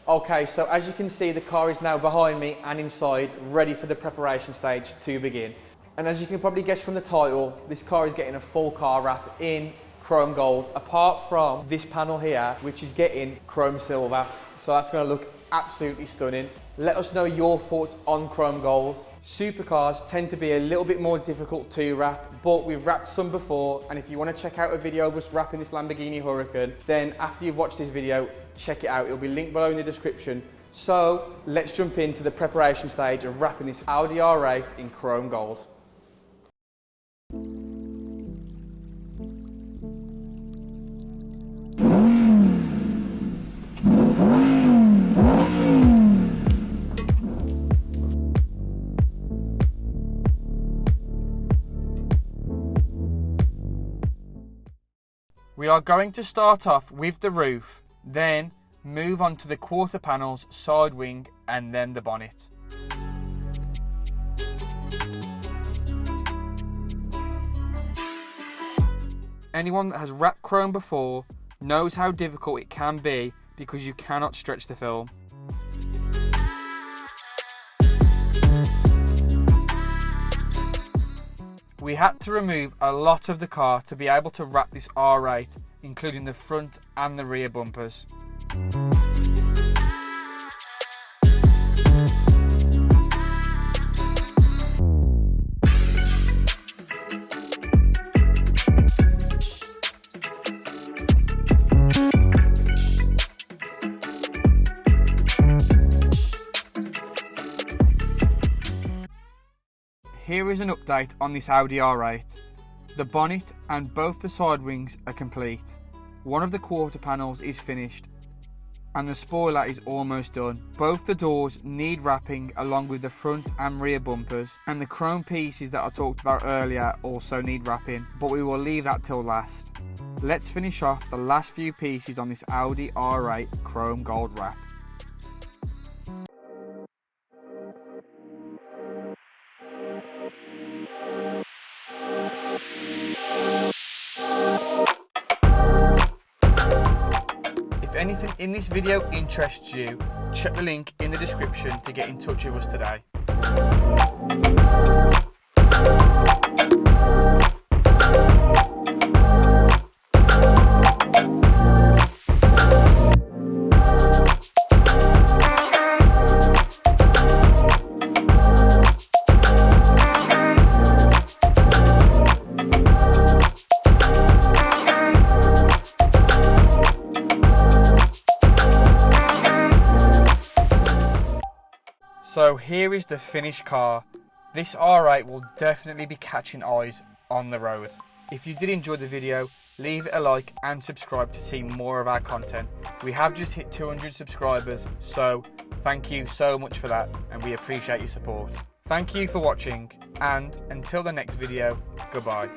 Okay, so as you can see, the car is now behind me and inside, ready for the preparation stage to begin. And as you can probably guess from the title, this car is getting a full car wrap in chrome gold, apart from this panel here, which is getting chrome silver. So that's going to look absolutely stunning. Let us know your thoughts on chrome gold. Supercars tend to be a little bit more difficult to wrap, but we've wrapped some before, and if you want to check out a video of us wrapping this Lamborghini Huracan, then after you've watched this video, check it out. It'll be linked below in the description. So let's jump into the preparation stage of wrapping this Audi R8 in chrome gold. We are going to start off with the roof, then move on to the quarter panels, side wing, and then the bonnet. Anyone that has wrapped chrome before knows how difficult it can be because you cannot stretch the film. We had to remove a lot of the car to be able to wrap this R8, including the front and the rear bumpers. Here is an update on this Audi R8. The bonnet and both the side wings are complete. One of the quarter panels is finished and the spoiler is almost done. Both the doors need wrapping along with the front and rear bumpers, and the chrome pieces that I talked about earlier also need wrapping, but we will leave that till last. Let's finish off the last few pieces on this Audi R8 chrome gold wrap. If anything in this video interests you, check the link in the description to get in touch with us today. So here is the finished car. This R8 will definitely be catching eyes on the road. If you did enjoy the video, leave it a like and subscribe to see more of our content. We have just hit 200 subscribers, so thank you so much for that, and we appreciate your support. Thank you for watching, and until the next video, goodbye.